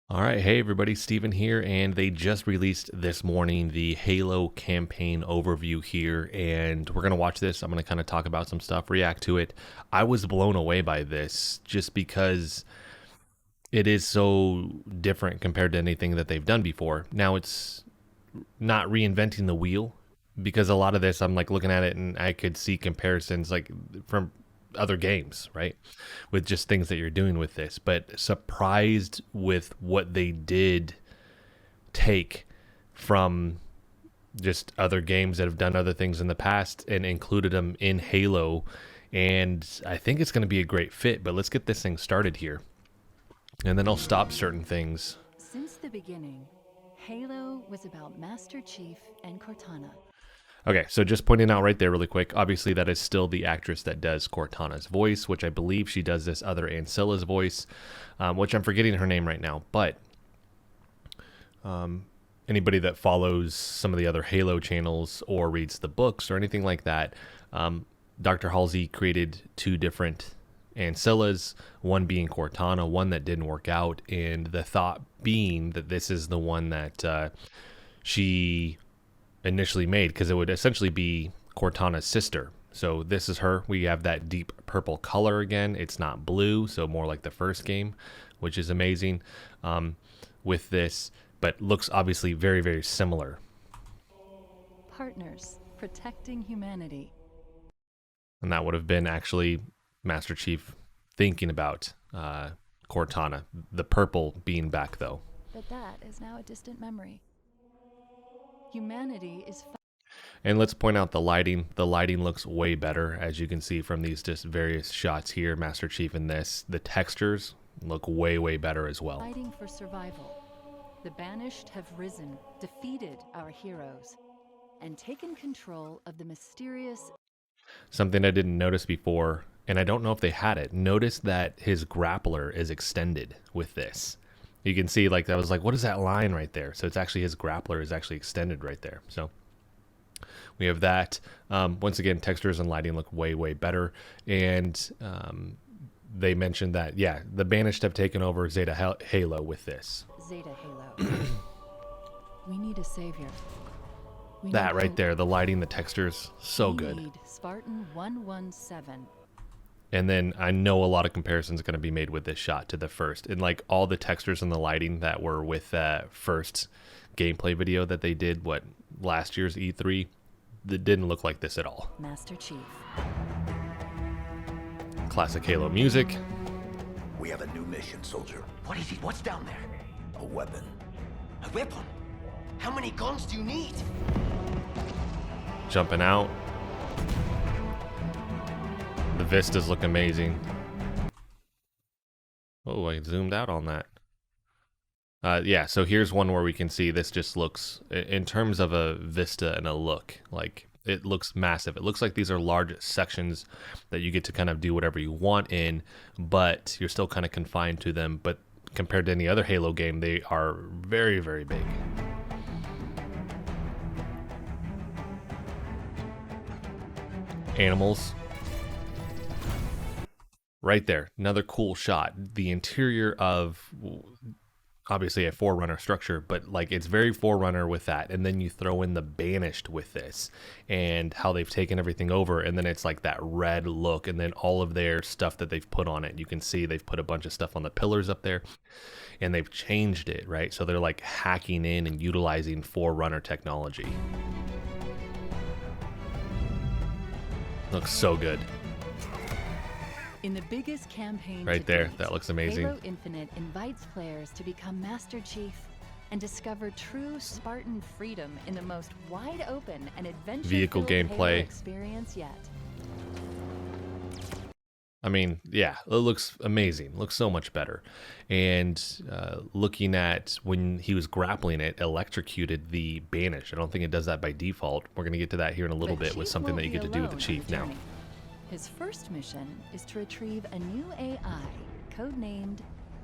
All right, hey everybody, Steven here, and they just released this morning the Halo campaign overview here, and we're going to watch this. I'm going to kind of talk about some stuff, react to it. I was blown away by this just because it is so different compared to anything that they've done before. Now, it's not reinventing the wheel because a lot of this, I'm like looking at it and I could see comparisons like from other games, right? With just things that you're doing with this, but surprised with what they did take from just other games that have done other things in the past and included them in Halo. And I think it's going to be a great fit, but let's get this thing started here. And then I'll stop certain things. Since the beginning, Halo was about Master Chief and Cortana. Okay, so just pointing out right there really quick, obviously that is still the actress that does Cortana's voice, which I believe she does this other Ancilla's voice, which I'm forgetting her name right now. But anybody that follows some of the other Halo channels or reads the books or anything like that, Dr. Halsey created two different Ancillas, one being Cortana, one that didn't work out, and the thought being that this is the one that she initially made, because it would essentially be Cortana's sister. So this is her. We have that deep purple color again. It's not blue, so more like the first game, which is amazing with this, but looks obviously very, very similar. Partners protecting humanity. And that would have been actually Master Chief thinking about Cortana, the purple being back though. But that is now a distant memory. Humanity is. And let's point out the lighting. The lighting looks way better, as you can see from these just various shots here. Master Chief in this. The textures look way, way better as well. Fighting for survival. The banished have risen, defeated our heroes, and taken control of the mysterious. Something I didn't notice before, and I don't know if they had it. Notice that his grappler is extended with this. You can see, like, I was like, what is that line right there? So it's actually his grappler is actually extended right there. So we have that. Once again, textures and lighting look way, way better. And they mentioned that, yeah, the Banished have taken over Zeta Halo with this. Zeta Halo. We need a savior. That right there, the lighting, the textures, so good. Need Spartan 117. And then I know a lot of comparisons are going to be made with this shot to the first. And like all the textures and the lighting that were with that first gameplay video that they did, last year's E3, that didn't look like this at all. Master Chief. Classic Halo music. We have a new mission, soldier. What is it? What's down there? A weapon. A weapon? How many guns do you need? Jumping out. The vistas look amazing. Oh, I zoomed out on that. Yeah, so here's one where we can see this just looks, in terms of a vista and a look, like it looks massive. It looks like these are large sections that you get to kind of do whatever you want in, but you're still kind of confined to them. But compared to any other Halo game, they are very, very big. Animals. Right there, another cool shot. The interior of obviously a Forerunner structure, but like it's very Forerunner with that. And then you throw in the Banished with this and how they've taken everything over. And then it's like that red look and then all of their stuff that they've put on it. You can see they've put a bunch of stuff on the pillars up there and they've changed it, right? So they're like hacking in and utilizing Forerunner technology. Looks so good. In the biggest campaign right to there, date, that looks amazing. Halo Infinite invites players to become Master Chief and discover true Spartan freedom in the most wide open and adventure vehicle gameplay experience yet. I mean, yeah, it looks amazing. Looks so much better. And looking at when he was grappling it, electrocuted the Banished. I don't think it does that by default. We're going to get to that here in a little bit with something that you get to do with the Chief now. His first mission is to retrieve a new AI, codenamed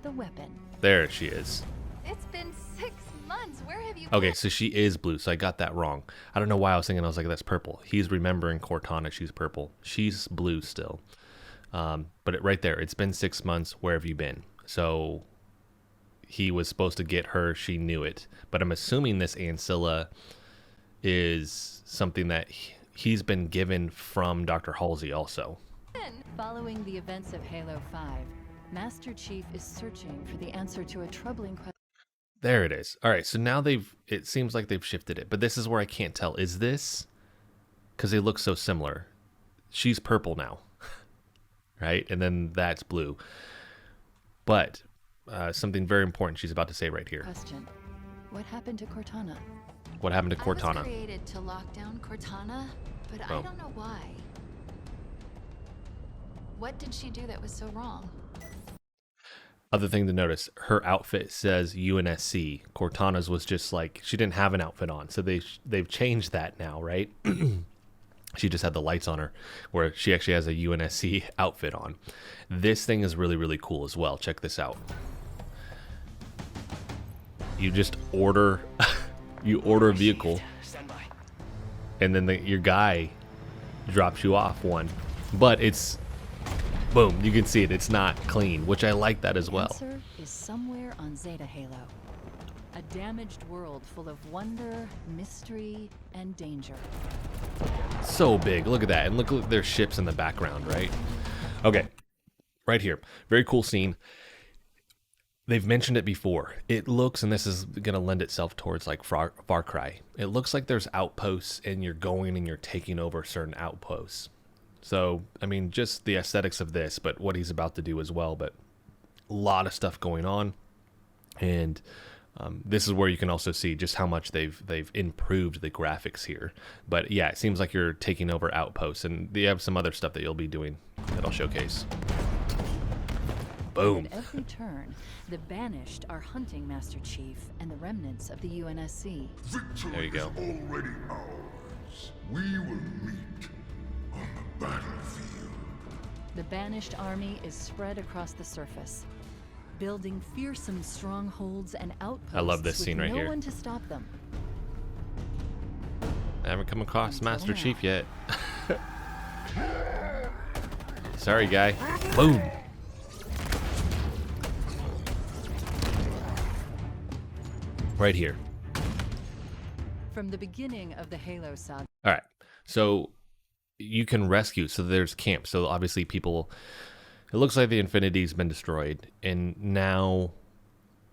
the Weapon. There she is. It's been 6 months. Where have you been? Okay, so she is blue, so I got that wrong. I don't know why I was thinking, I was like, that's purple. He's remembering Cortana, she's purple. She's blue still. But right there, it's been 6 months. Where have you been? So he was supposed to get her. She knew it. But I'm assuming this Ancilla is something that he's been given from Dr. Halsey also. Following the events of Halo 5, Master Chief is searching for the answer to a troubling question. There it is. All right, so now it seems like they've shifted it. But this is where I can't tell. Is this... because they look so similar. She's purple now. Right? And then that's blue. But something very important she's about to say right here. Question. What happened to Cortana? What happened to I was Cortana? created to lock down Cortana, but Oh. I don't know why. What did she do that was so wrong? Other thing to notice, her outfit says UNSC. Cortana's was just like, she didn't have an outfit on. So they've changed that now, right? She just had the lights on her, where she actually has a UNSC outfit on. This thing is really, really cool as well. Check this out. You just order, you order a vehicle, Stand by. and then your guy drops you off one. But it's, boom, you can see it. It's not clean, which I like that as The well. answer is somewhere on Zeta Halo. A damaged world full of wonder, mystery, and danger. So big. Look at that. And look at their ships in the background, right? Okay. Right here. Very cool scene. They've mentioned it before. It looks, and this is going to lend itself towards like Far Cry. It looks like there's outposts and you're going and you're taking over certain outposts. So, I mean, just the aesthetics of this, but what he's about to do as well. But a lot of stuff going on. And this is where you can also see just how much they've improved the graphics here. But yeah, it seems like you're taking over outposts, and they have some other stuff that you'll be doing that I'll showcase. Boom. At every turn, the Banished are hunting Master Chief and the remnants of the UNSC. There you go. Already ours. We will meet on the battlefield. The Banished army is spread across the surface, building fearsome strongholds and outposts. I love this with scene right no here. one to stop them. I haven't come across Until Master now. Chief yet. Sorry, guy. Boom. Right here. From the beginning of the Halo saga, All right. So you can rescue. So there's camps. So obviously people, it looks like the Infinity's been destroyed. And now,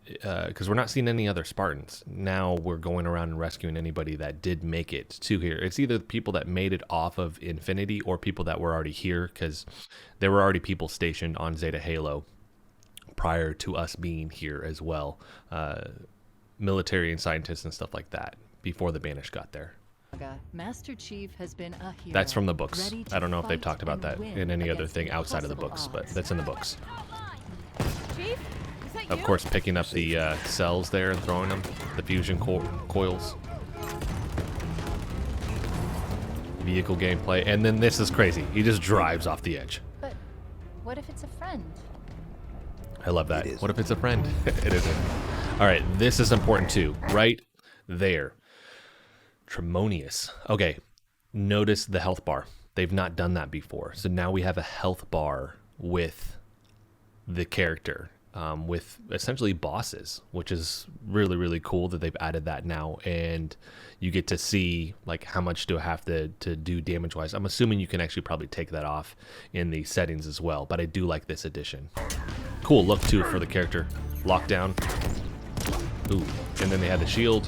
because we're not seeing any other Spartans, now we're going around and rescuing anybody that did make it to here. It's either people that made it off of Infinity or people that were already here, because there were already people stationed on Zeta Halo prior to us being here as well. Military and scientists and stuff like that before the Banished got there. Master Chief has been a hero. That's from the books. ready to I don't know if they've fight talked about and that win in any other against thing outside of the impossible books, but odds. that's in the books. Chief, is that Of course, picking up the cells there and throwing them, the fusion coils. Vehicle gameplay, and then this is crazy. He just drives off the edge. But what if it's a friend? I love that. It is. What if it's a friend? It isn't. All right, this is important too. Right there. Tremonius. Okay, notice the health bar. They've not done that before. So now we have a health bar with the character, with essentially bosses, which is really, really cool that they've added that now. And you get to see like how much do I have to do damage wise. I'm assuming you can actually probably take that off in the settings as well, but I do like this addition. Cool look too for the character. Lockdown. Ooh, and then they had the shield.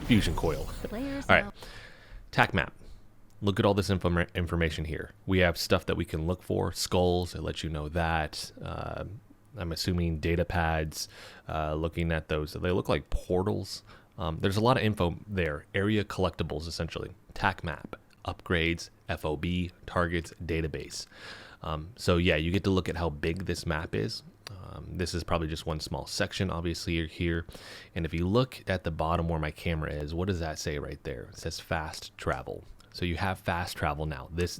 Fusion coil. Players All right, now tac map. Look at all this information here. We have stuff that we can look for. Skulls, it lets you know that. I'm assuming data pads, looking at those. They look like portals. There's a lot of info there. Area collectibles, essentially. Tac map, upgrades, FOB, targets, database. So yeah, you get to look at how big this map is. This is probably just one small section. Obviously, you're here. And if you look at the bottom where my camera is, what does that say right there? It says fast travel. So you have fast travel now. This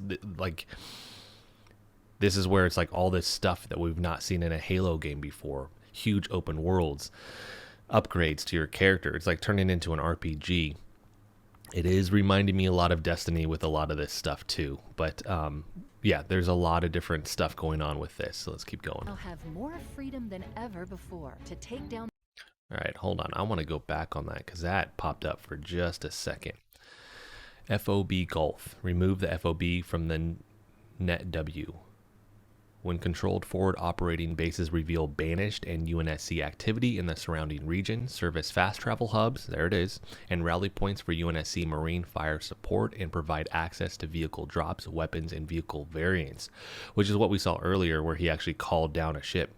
is where it's like all this stuff that we've not seen in a Halo game before. Huge open worlds, upgrades to your character. It's like turning into an RPG. It is reminding me a lot of Destiny with a lot of this stuff too. But yeah, there's a lot of different stuff going on with this. So let's keep going. I'll have more freedom than ever before to take down. All right, hold on. I want to go back on that because that popped up for just a second. FOB Gulf. Remove the FOB from the net W. When controlled, forward operating bases reveal banished and UNSC activity in the surrounding region, serve as fast travel hubs, there it is, and rally points for UNSC Marine fire support, and provide access to vehicle drops, weapons, and vehicle variants, which is what we saw earlier where he actually called down a ship.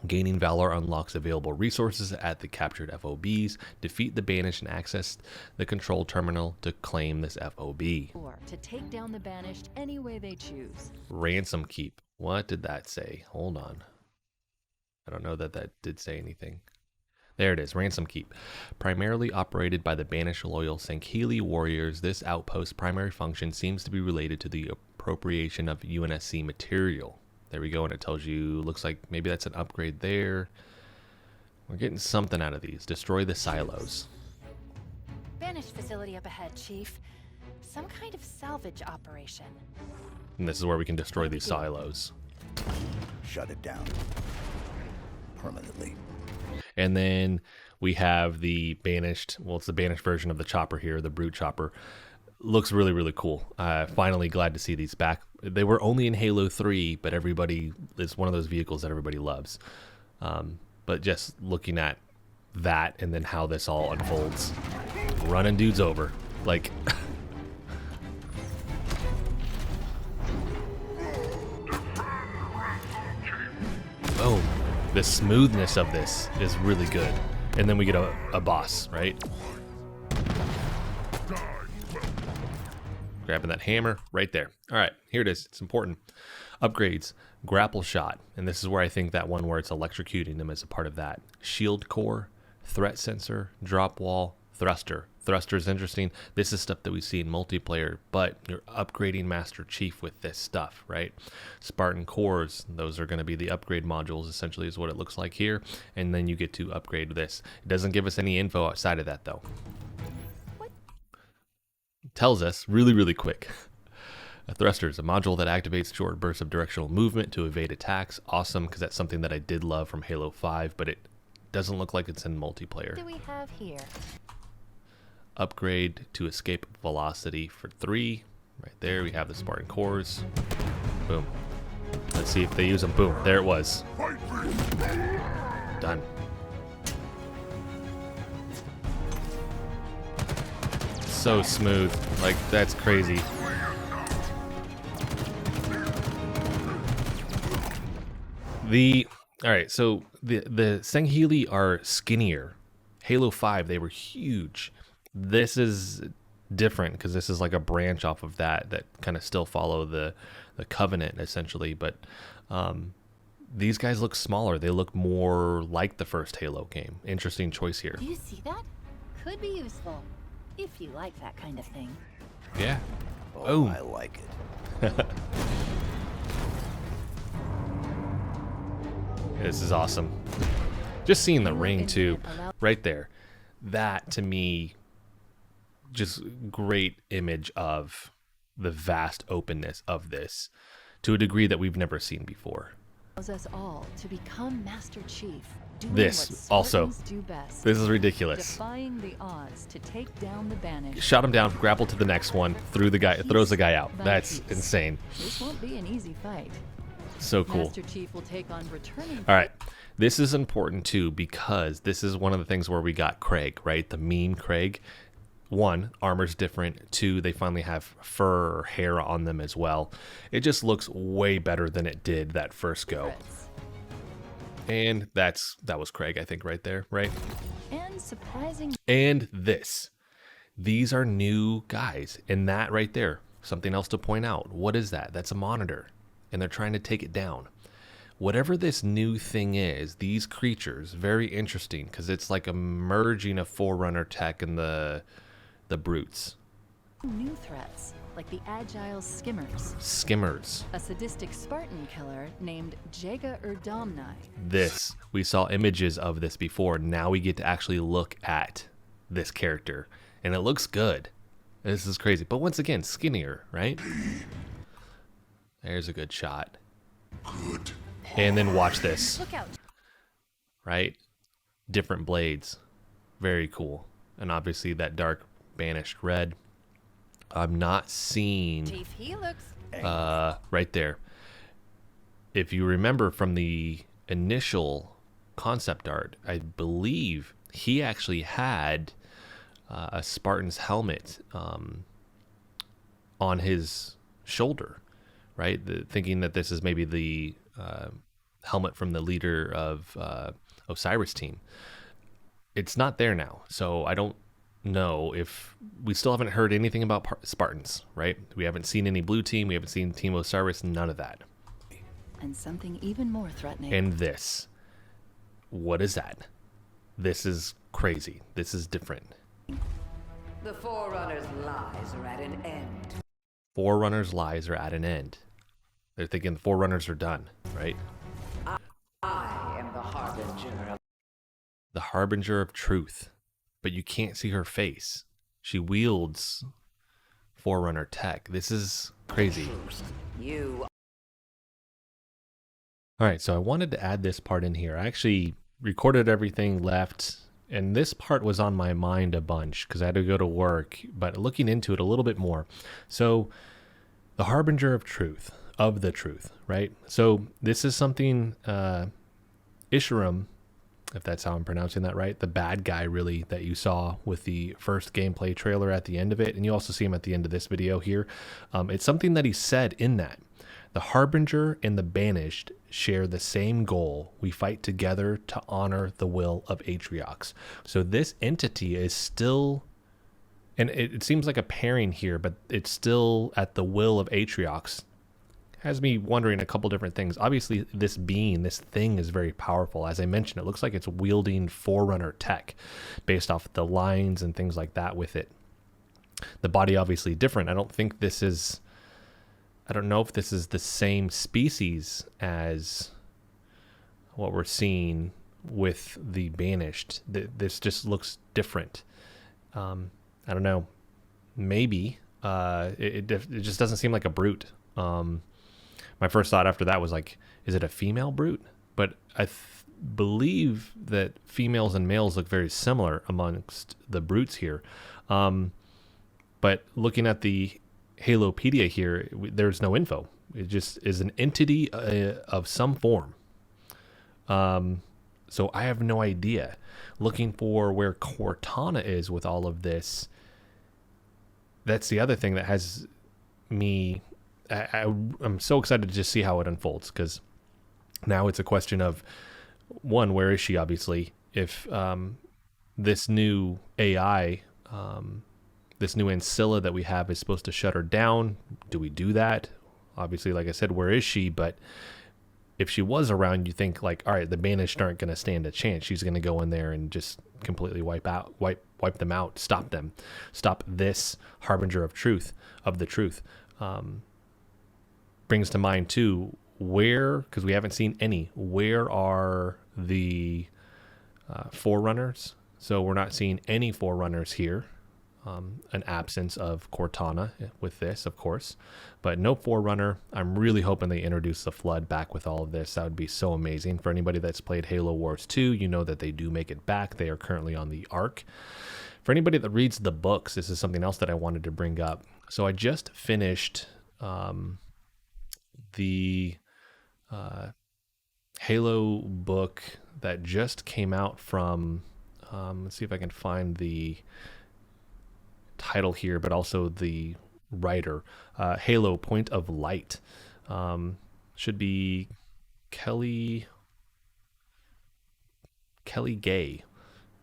Gaining Valor unlocks available resources at the captured FOBs. Defeat the banished and access the control terminal to claim this FOB. Or to take down the banished any way they choose. Ransom keep. What did that say? Hold on. I don't know that that did say anything. There it is, Ransom Keep. Primarily operated by the banished loyal Sankheli warriors, this outpost's primary function seems to be related to the appropriation of UNSC material. There we go, and it tells you, looks like maybe that's an upgrade there. We're getting something out of these. Destroy the silos. Banished facility up ahead, Chief. Some kind of salvage operation. And this is where we can destroy these silos. Shut it down. Permanently. And then we have the banished, well, it's the banished version of the chopper here, the brute chopper. Looks really, really cool. Finally glad to see these back. They were only in Halo 3, but everybody, it's one of those vehicles that everybody loves. But just looking at that and then how this all unfolds. Running dudes over. Like... Boom. The smoothness of this is really good. And then we get a boss, right? Grabbing that hammer right there. All right, here it is. It's important. Upgrades. Grapple shot. And this is where I think that one where it's electrocuting them is a part of that. Shield core, threat sensor, drop wall, thruster. Thruster is interesting. This is stuff that we see in multiplayer, but you're upgrading Master Chief with this stuff, right? Spartan cores, those are going to be the upgrade modules, essentially is what it looks like here. And then you get to upgrade this. It doesn't give us any info outside of that, though. Tells us really, really quick. A thruster is a module that activates short bursts of directional movement to evade attacks. Awesome, because that's something that I did love from Halo 5, but it doesn't look like it's in multiplayer. What do we have here? Upgrade to escape velocity for 3. Right there, we have the Spartan cores. Boom. Let's see if they use them. Boom. There it was. Done. So smooth. Like, that's crazy. Alright, so the Sankheli are skinnier. Halo 5, they were huge. This is different because this is like a branch off of that kind of still follow the Covenant, essentially. But these guys look smaller. They look more like the first Halo game. Interesting choice here. Do you see that? Could be useful. If you like that kind of thing. Yeah. Oh, I like it. This is awesome. Just seeing the ring too, right there. That to me, just great image of the vast openness of this to a degree that we've never seen before. Allows us all to become Master Chief. Doing This what also, Spartans do best. this is ridiculous. Defying the odds to take down the banished. Shot him down, grapple to the next one, throws the guy out. by That's piece. insane. This won't be an easy fight. So cool. Master Chief will take on returning. All right. This is important too because this is one of the things where we got Craig, right? The mean Craig. 1, armor's different. 2, they finally have fur or hair on them as well. It just looks way better than it did that first go. And that was Craig, I think, right there, right? And surprising. And this. These are new guys. And that right there, something else to point out. What is that? That's a monitor. And they're trying to take it down. Whatever this new thing is, these creatures, very interesting because it's like a merging of Forerunner tech and the brutes. New threats, like the agile skimmers. Skimmers. A sadistic Spartan killer named Jaga Erdamni. This, we saw images of this before. Now we get to actually look at this character. And it looks good. This is crazy. But once again, skinnier, right? There's a good shot. Good. And then watch this, Look out. right? Different blades. Very cool. And obviously that dark banished red. I'm not seeing Chief, he looks... right there. If you remember from the initial concept art, I believe he actually had a Spartan's helmet on his shoulder, right? Thinking that this is maybe the helmet from the leader of Osiris team. It's not there now, so I don't know if we still haven't heard anything about Spartans, right? We haven't seen any blue team, we haven't seen Team Osiris, none of that. And something even more threatening. And this, what is that? This is crazy. This is different. The Forerunner's lies are at an end. Forerunners' lies are at an end. They're thinking the Forerunners are done, right? I am the Harbinger of... The Harbinger of Truth. But you can't see her face. She wields Forerunner tech. This is crazy. You... All right, so I wanted to add this part in here. I actually recorded everything, left, and this part was on my mind a bunch because I had to go to work, but looking into it a little bit more. So the Harbinger of Truth, of the truth, right? So this is something Ishiram, if that's how I'm pronouncing that right, the bad guy really that you saw with the first gameplay trailer at the end of it, and you also see him at the end of this video here. It's something that he said in that. The Harbinger and the Banished share the same goal. We fight together to honor the will of Atriox. So this entity is still, and it seems like a pairing here, but it's still at the will of Atriox. Has me wondering a couple different things. Obviously, this being, this thing is very powerful. As I mentioned, it looks like it's wielding Forerunner tech based off the lines and things like that with it. The body obviously different. I don't think this is, I don't know if this is the same species as what we're seeing with the Banished. This just looks different. I don't know. Maybe. It just doesn't seem like a brute. My first thought after that was like, is it a female brute? But I believe that females and males look very similar amongst the brutes here. But looking at the Halopedia here, there's no info. It just is an entity of some form. So I have no idea. Looking for where Cortana is with all of this. That's the other thing that has me... I'm so excited to just see how it unfolds, because now it's a question of, one, where is she, obviously? If this new AI, this new Ancilla that we have is supposed to shut her down, do we do that? Obviously, like I said, where is she? But if she was around, you think like, all right, the Banished aren't going to stand a chance. She's going to go in there and just completely wipe them out, stop them, stop this Harbinger of Truth, of the truth. Brings to mind too, where, because we haven't seen any, where are the Forerunners? So we're not seeing any Forerunners here. An absence of Cortana with this, of course, but no Forerunner. I'm really hoping they introduce the Flood back with all of this. That would be so amazing. For anybody that's played Halo Wars 2, you know that they do make it back. They are currently on the Ark. For anybody that reads the books, this is something else that I wanted to bring up. So I just finished the Halo book that just came out from, let's see if I can find the title here, but also the writer, Halo Point of Light. Should be Kelly Gay,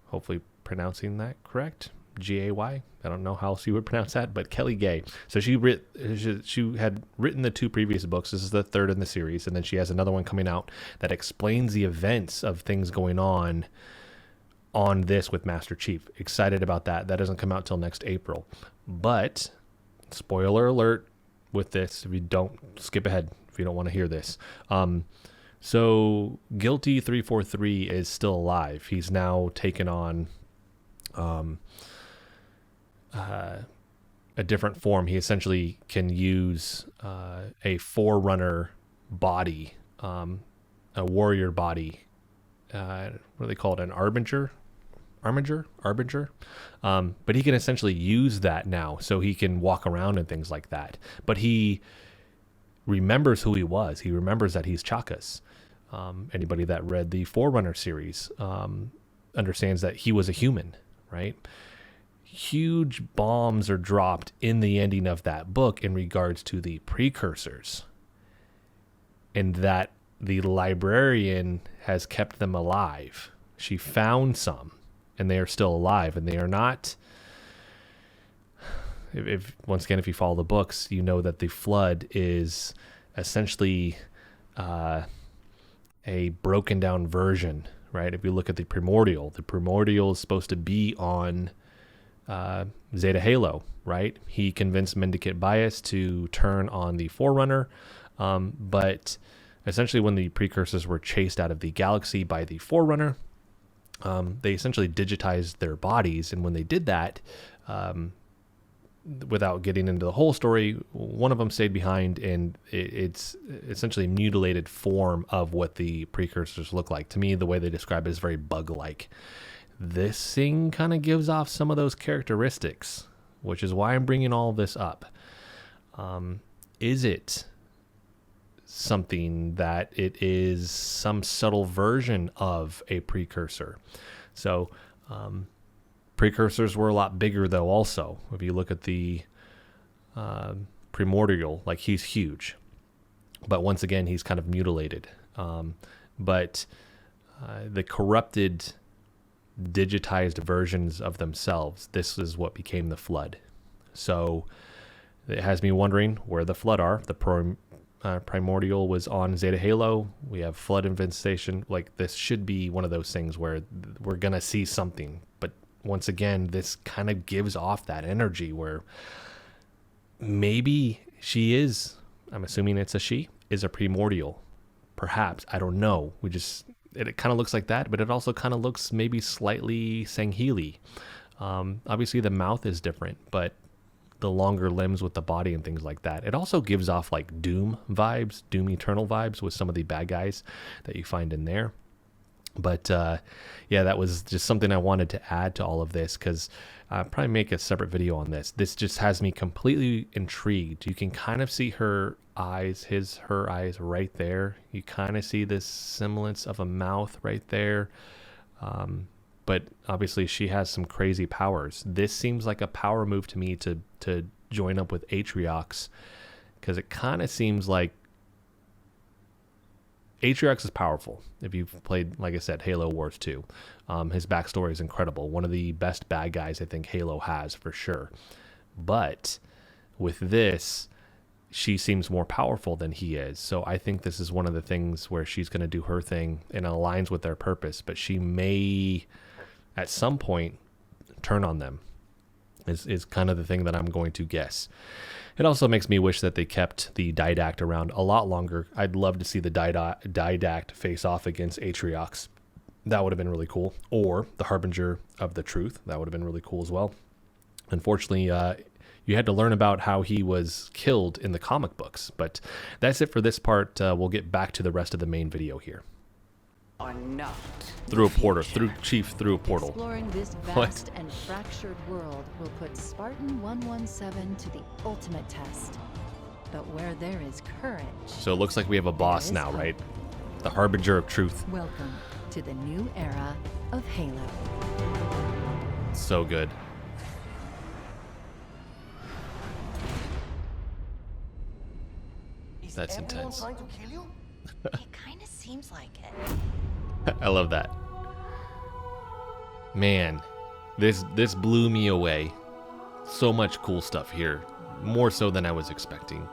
hopefully pronouncing that correct. Gay. I don't know how else you would pronounce that, but Kelly Gay. So she had written the two previous books. This is the third in the series, and then she has another one coming out that explains the events of things going on this with Master Chief. Excited about that. That doesn't come out till next April. But spoiler alert with this, if you don't, skip ahead if you don't want to hear this. So Guilty 343 is still alive. He's now taken on a different form. He essentially can use a Forerunner body, a warrior body. What do they call it? An Harbinger? Harbinger. But he can essentially use that now, so he can walk around and things like that. But he remembers who he was. He remembers that he's Chakas. Anybody that read the Forerunner series understands that he was a human, right? Huge bombs are dropped in the ending of that book in regards to the precursors, and that the librarian has kept them alive. She found some, and they are still alive, and they are not. If once again, if you follow the books, you know that the flood is essentially a broken down version, right? If you look at the primordial is supposed to be on Zeta Halo, right? He convinced Mendicant Bias to turn on the Forerunner, but essentially when the precursors were chased out of the galaxy by the Forerunner, they essentially digitized their bodies, and when they did that, without getting into the whole story, one of them stayed behind, and it's essentially a mutilated form of what the precursors look like. To me, the way they describe it is very bug-like. This thing kind of gives off some of those characteristics, which is why I'm bringing all this up. Is it something that it is some subtle version of a precursor? So precursors were a lot bigger, though, also. If you look at the primordial, like, he's huge. But once again, he's kind of mutilated. But the corrupted, digitized versions of themselves, this is what became the flood. So it has me wondering where the flood are. The primordial was on Zeta Halo. We have flood infestation. Like, this should be one of those things where we're going to see something. But once again, this kind of gives off that energy where maybe she is, I'm assuming it's a she, is a primordial. Perhaps. I don't know. It kind of looks like that, but it also kind of looks maybe slightly Sangheili. Obviously the mouth is different, but the longer limbs with the body and things like that. It also gives off like Doom vibes, Doom Eternal vibes with some of the bad guys that you find in there. But yeah, that was just something I wanted to add to all of this, because I'll probably make a separate video on this. This just has me completely intrigued. You can kind of see her eyes, her eyes right there. You kind of see this semblance of a mouth right there. But obviously she has some crazy powers. This seems like a power move to me to join up with Atriox, because it kind of seems like Atriox is powerful. If you've played, like I said, Halo Wars 2, his backstory is incredible. One of the best bad guys I think Halo has, for sure. But with this, she seems more powerful than he is. So I think this is one of the things where she's going to do her thing and aligns with their purpose. But she may, at some point, turn on them, is kind of the thing that I'm going to guess. It also makes me wish that they kept the Didact around a lot longer. I'd love to see the Didact face off against Atriox. That would have been really cool. Or the Harbinger of the Truth. That would have been really cool as well. Unfortunately, you had to learn about how he was killed in the comic books. But that's it for this part. We'll get back to the rest of the main video here. Or not. Through a portal. Through a portal. Exploring this vast and fractured world will put Spartan 117 to the ultimate test. But where there is courage... So it looks like we have a boss now, right? The Harbinger of Truth. Welcome to the new era of Halo. So good. Is That's everyone intense. trying to kill you? It kind of seems like it. I love that. Man, this blew me away. So much cool stuff here. More so than I was expecting.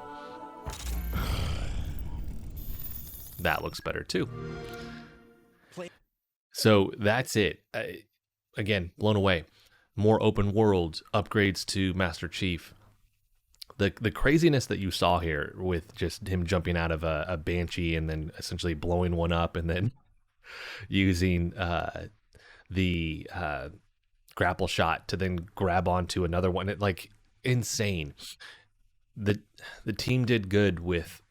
That looks better too. So that's it. Again, blown away. More open world, upgrades to Master Chief. The craziness that you saw here with just him jumping out of a Banshee and then essentially blowing one up and then using the grapple shot to then grab onto another one. insane. The team did good with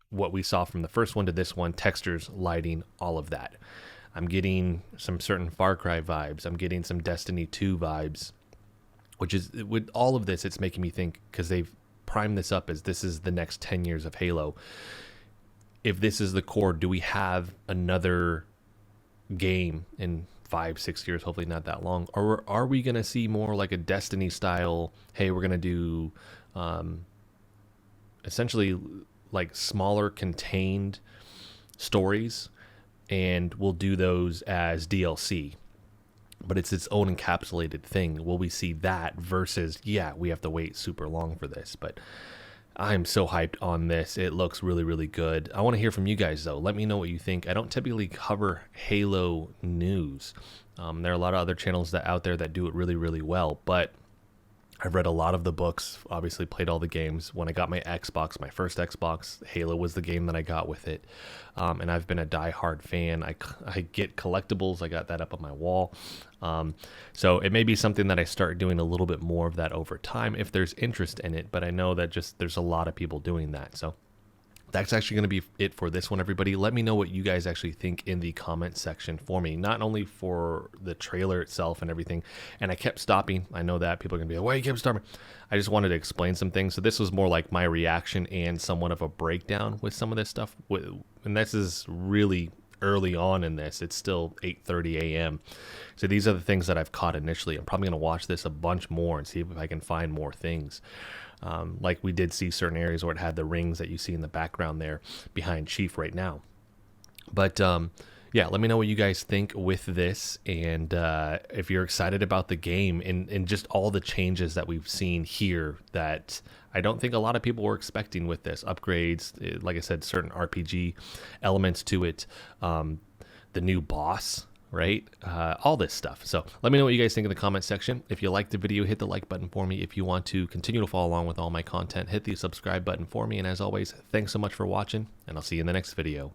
what we saw from the first one to this one, textures, lighting, all of that. I'm getting some certain Far Cry vibes. I'm getting some Destiny 2 vibes, which is, with all of this, it's making me think, because they've primed this up as this is the next 10 years of Halo. If this is the core, do we have another game in 5-6 years, hopefully not that long, or are we going to see more like a Destiny style, hey, we're going to do essentially like smaller contained stories, and we'll do those as DLC, but it's its own encapsulated thing? Will we see that versus, yeah, we have to wait super long for this? But I'm so hyped on this. It looks really, really good. I want to hear from you guys, though. Let me know what you think. I don't typically cover Halo news. There are a lot of other channels out there that do it really, really well, but I've read a lot of the books, obviously played all the games. When I got my Xbox, my first Xbox, Halo was the game that I got with it. And I've been a diehard fan. I get collectibles. I got that up on my wall. So it may be something that I start doing a little bit more of that over time if there's interest in it. But I know that just there's a lot of people doing that. So that's actually going to be it for this one, everybody. Let me know what you guys actually think in the comment section for me, not only for the trailer itself and everything. And I kept stopping. I know that people are going to be like, why you kept stopping? I just wanted to explain some things. So this was more like my reaction and somewhat of a breakdown with some of this stuff. And this is really early on in this. It's still 8:30 a.m. So these are the things that I've caught initially. I'm probably going to watch this a bunch more and see if I can find more things. Like we did see certain areas where it had the rings that you see in the background there behind Chief right now. But yeah, let me know what you guys think with this, and if you're excited about the game and just all the changes that we've seen here that I don't think a lot of people were expecting with this. Upgrades, like I said, certain RPG elements to it, the new boss, right? All this stuff. So let me know what you guys think in the comment section. If you liked the video, hit the like button for me. If you want to continue to follow along with all my content, hit the subscribe button for me. And as always, thanks so much for watching, and I'll see you in the next video.